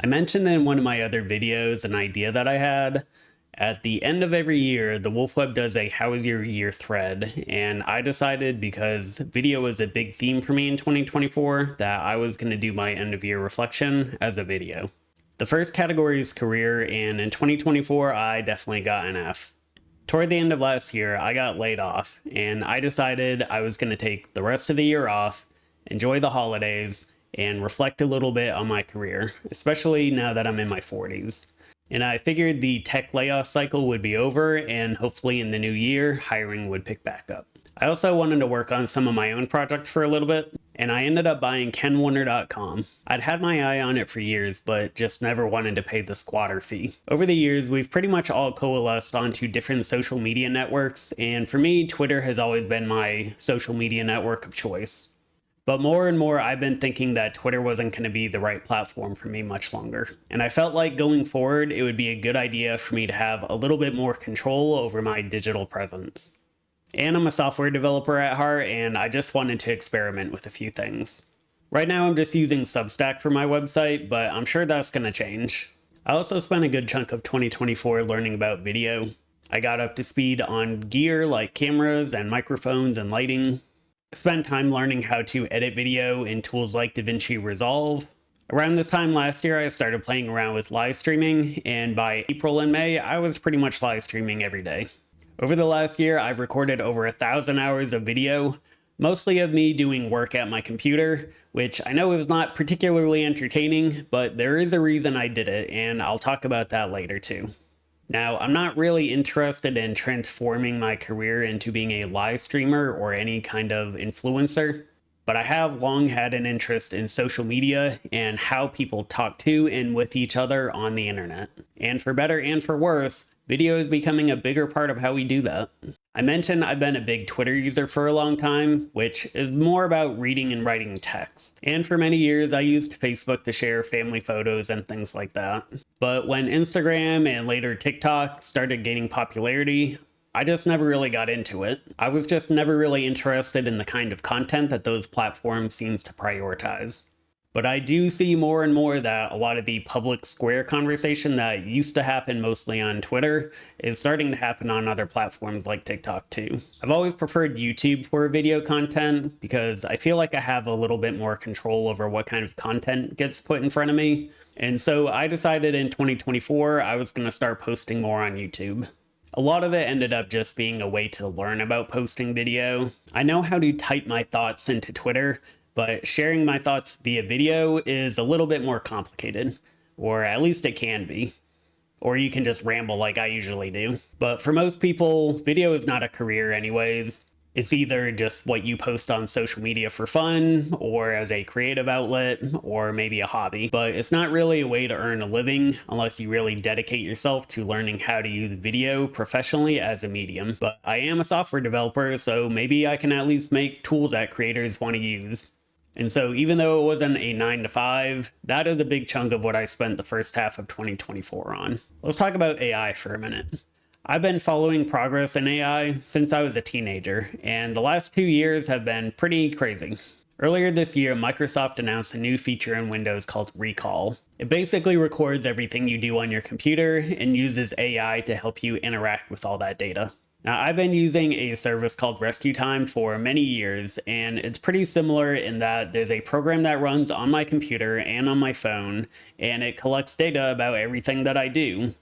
I mentioned in one of my other videos an idea that I had. At the end of every year, the Wolf Web does a How was your year thread, and I decided because video was a big theme for me in 2024 that I was going to do my end of year reflection as a video. The first category is career, and in 2024, I definitely got an F. Toward the end of last year, I got laid off, and I decided I was going to take the rest of the year off, enjoy the holidays, and reflect a little bit on my career, especially now that I'm in my 40s. And I figured the tech layoff cycle would be over, and hopefully in the new year, hiring would pick back up. I also wanted to work on some of my own projects for a little bit, and I ended up buying KenWonder.com. I'd had my eye on it for years, but just never wanted to pay the squatter fee. Over the years, we've pretty much all coalesced onto different social media networks, and for me, Twitter has always been my social media network of choice. But more and more, I've been thinking that Twitter wasn't going to be the right platform for me much longer. And I felt like going forward, it would be a good idea for me to have a little bit more control over my digital presence. And I'm a software developer at heart, and I just wanted to experiment with a few things. Right now, I'm just using Substack for my website, but I'm sure that's going to change. I also spent a good chunk of 2024 learning about video. I got up to speed on gear like cameras and microphones and lighting. Spent time learning how to edit video in tools like DaVinci Resolve. Around this time last year, I started playing around with live streaming, and by April and May, I was pretty much live streaming every day. Over the last year, I've recorded over 1,000 hours of video, mostly of me doing work at my computer, which I know is not particularly entertaining, but there is a reason I did it, and I'll talk about that later too. Now, I'm not really interested in transforming my career into being a live streamer or any kind of influencer, but I have long had an interest in social media and how people talk to and with each other on the internet. And for better and for worse, video is becoming a bigger part of how we do that. I mentioned I've been a big Twitter user for a long time, which is more about reading and writing text. And for many years, I used Facebook to share family photos and things like that. But when Instagram and later TikTok started gaining popularity, I just never really got into it. I was just never really interested in the kind of content that those platforms seems to prioritize. But I do see more and more that a lot of the public square conversation that used to happen mostly on Twitter is starting to happen on other platforms like TikTok too. I've always preferred YouTube for video content because I feel like I have a little bit more control over what kind of content gets put in front of me. And so I decided in 2024 I was going to start posting more on YouTube. A lot of it ended up just being a way to learn about posting video. I know how to type my thoughts into Twitter, but sharing my thoughts via video is a little bit more complicated, or at least it can be. Or you can just ramble like I usually do. But for most people, video is not a career anyways. It's either just what you post on social media for fun, or as a creative outlet, or maybe a hobby. But it's not really a way to earn a living unless you really dedicate yourself to learning how to use video professionally as a medium. But I am a software developer, so maybe I can at least make tools that creators want to use. And so even though it wasn't a 9 to 5, that is a big chunk of what I spent the first half of 2024 on. Let's talk about AI for a minute. I've been following progress in AI since I was a teenager, and the last 2 years have been pretty crazy. Earlier this year, Microsoft announced a new feature in Windows called Recall. It basically records everything you do on your computer and uses AI to help you interact with all that data. Now, I've been using a service called Rescue Time for many years, and it's pretty similar in that there's a program that runs on my computer and on my phone, and it collects data about everything that I do.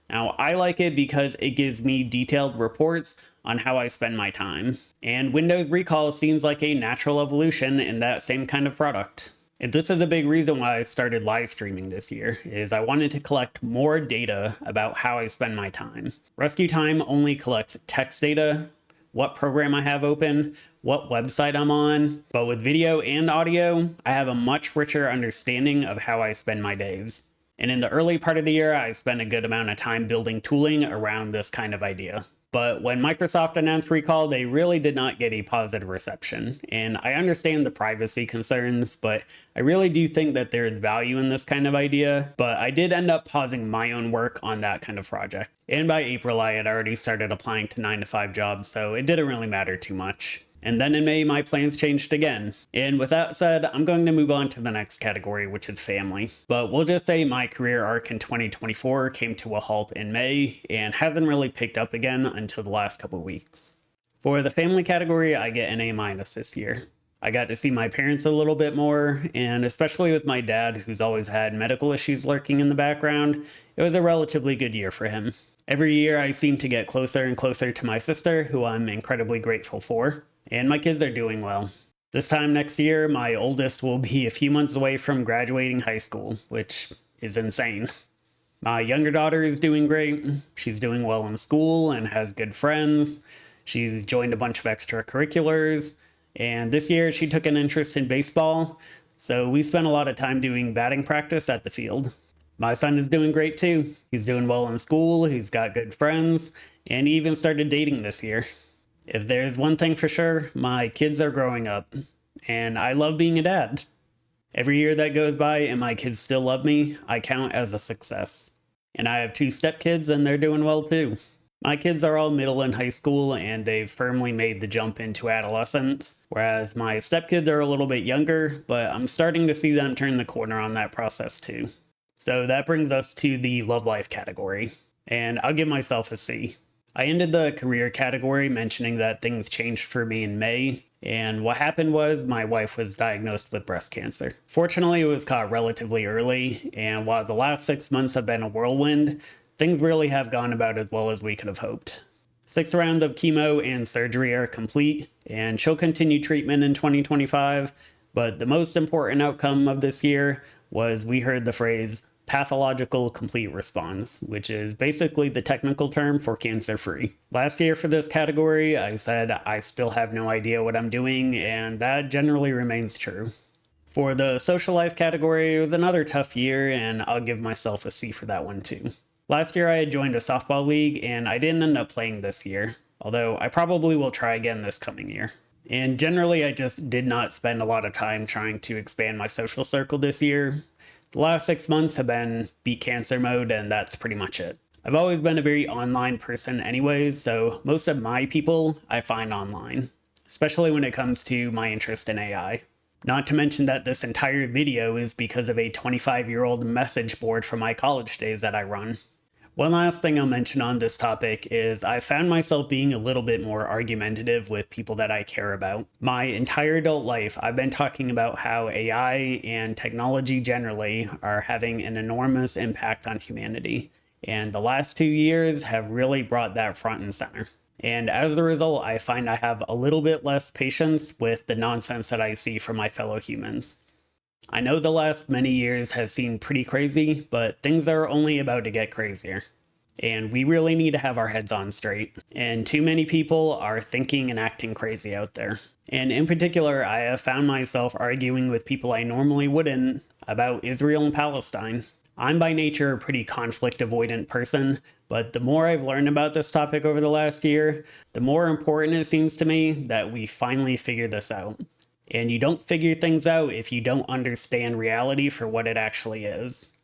Now, I like it because it gives me detailed reports on how I spend my time, and Windows Recall seems like a natural evolution in that same kind of product. And this is a big reason why I started live streaming this year, is I wanted to collect more data about how I spend my time. Rescue Time only collects text data, what program I have open, what website I'm on, but with video and audio, I have a much richer understanding of how I spend my days. And in the early part of the year, I spent a good amount of time building tooling around this kind of idea. But when Microsoft announced Recall, they really did not get a positive reception. And I understand the privacy concerns, but I really do think that there is value in this kind of idea. But I did end up pausing my own work on that kind of project. And by April, I had already started applying to 9 to 5 jobs, so it didn't really matter too much. And then in May, my plans changed again. And with that said, I'm going to move on to the next category, which is family. But we'll just say my career arc in 2024 came to a halt in May and hasn't really picked up again until the last couple weeks. For the family category, I get an A- this year. I got to see my parents a little bit more, and especially with my dad, who's always had medical issues lurking in the background, it was a relatively good year for him. Every year, I seem to get closer and closer to my sister, who I'm incredibly grateful for, and my kids are doing well. This time next year, my oldest will be a few months away from graduating high school, which is insane. My younger daughter is doing great. She's doing well in school and has good friends. She's joined a bunch of extracurriculars, and this year she took an interest in baseball, so we spent a lot of time doing batting practice at the field. My son is doing great too. He's doing well in school, he's got good friends, and he even started dating this year. If there's one thing for sure, my kids are growing up, and I love being a dad. Every year that goes by and my kids still love me, I count as a success. And I have 2 stepkids and they're doing well too. My kids are all middle and high school and they've firmly made the jump into adolescence, whereas my stepkids are a little bit younger, but I'm starting to see them turn the corner on that process too. So that brings us to the love life category, and I'll give myself a C. I ended the career category mentioning that things changed for me in May, and what happened was my wife was diagnosed with breast cancer. Fortunately, it was caught relatively early, and while the last 6 months have been a whirlwind, things really have gone about as well as we could have hoped. 6 rounds of chemo and surgery are complete, and she'll continue treatment in 2025, but the most important outcome of this year was we heard the phrase pathological complete response, which is basically the technical term for cancer-free. Last year for this category, I said I still have no idea what I'm doing, and that generally remains true. For the social life category, it was another tough year, and I'll give myself a C for that one too. Last year I had joined a softball league, and I didn't end up playing this year, although I probably will try again this coming year. And generally, I just did not spend a lot of time trying to expand my social circle this year. The last 6 months have been beat cancer mode, and that's pretty much it. I've always been a very online person anyways, so most of my people I find online, especially when it comes to my interest in AI. Not to mention that this entire video is because of a 25-year-old message board from my college days that I run. One last thing I'll mention on this topic is I found myself being a little bit more argumentative with people that I care about. My entire adult life, I've been talking about how AI and technology generally are having an enormous impact on humanity, and the last 2 years have really brought that front and center. And as a result, I find I have a little bit less patience with the nonsense that I see from my fellow humans. I know the last many years has seemed pretty crazy, but things are only about to get crazier. And we really need to have our heads on straight. And too many people are thinking and acting crazy out there. And in particular, I have found myself arguing with people I normally wouldn't about Israel and Palestine. I'm by nature a pretty conflict avoidant person, but the more I've learned about this topic over the last year, the more important it seems to me that we finally figure this out. And you don't figure things out if you don't understand reality for what it actually is.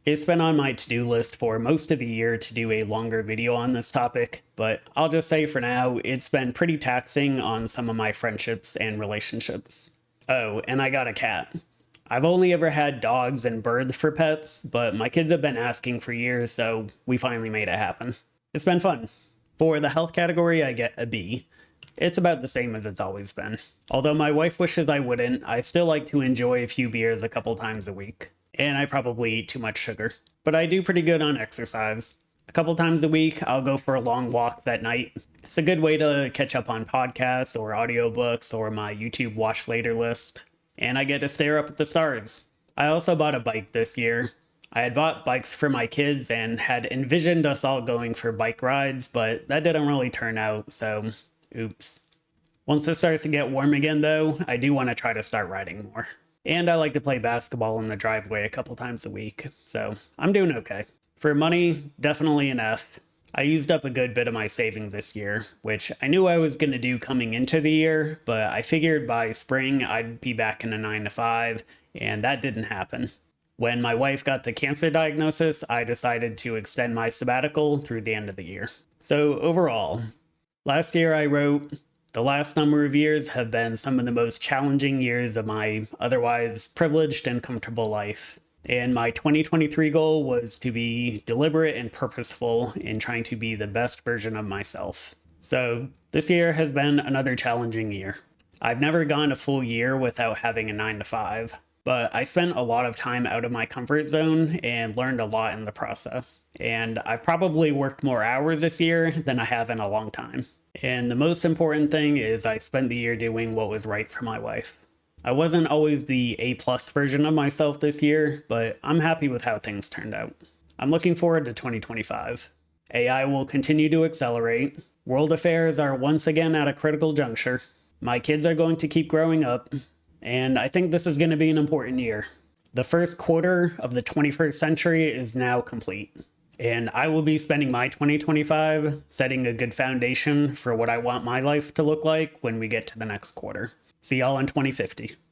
It's been on my to-do list for most of the year to do a longer video on this topic, but I'll just say for now, it's been pretty taxing on some of my friendships and relationships. Oh, and I got a cat. I've only ever had dogs and birds for pets, but my kids have been asking for years, so we finally made it happen. It's been fun. For the health category, I get a B. It's about the same as it's always been. Although my wife wishes I wouldn't, I still like to enjoy a few beers a couple times a week. And I probably eat too much sugar. But I do pretty good on exercise. A couple times a week, I'll go for long walks at night. It's a good way to catch up on podcasts or audiobooks or my YouTube watch later list. And I get to stare up at the stars. I also bought a bike this year. I had bought bikes for my kids and had envisioned us all going for bike rides, but that didn't really turn out, so oops. Once it starts to get warm again though, I do want to try to start riding more. And I like to play basketball in the driveway a couple times a week, so I'm doing okay. For money, definitely an F. I used up a good bit of my savings this year, which I knew I was going to do coming into the year, but I figured by spring I'd be back in a 9 to 5, and that didn't happen. When my wife got the cancer diagnosis, I decided to extend my sabbatical through the end of the year. So overall, last year I wrote The last number of years have been some of the most challenging years of my otherwise privileged and comfortable life. And my 2023 goal was to be deliberate and purposeful in trying to be the best version of myself. So this year has been another challenging year. I've never gone a full year without having a 9 to 5, but I spent a lot of time out of my comfort zone and learned a lot in the process. And I've probably worked more hours this year than I have in a long time. And the most important thing is I spent the year doing what was right for my wife. I wasn't always the A+ version of myself this year, but I'm happy with how things turned out. I'm looking forward to 2025. AI will continue to accelerate. World affairs are once again at a critical juncture. My kids are going to keep growing up, and I think this is going to be an important year. The first quarter of the 21st century is now complete, and I will be spending my 2025 setting a good foundation for what I want my life to look like when we get to the next quarter. See y'all in 2050.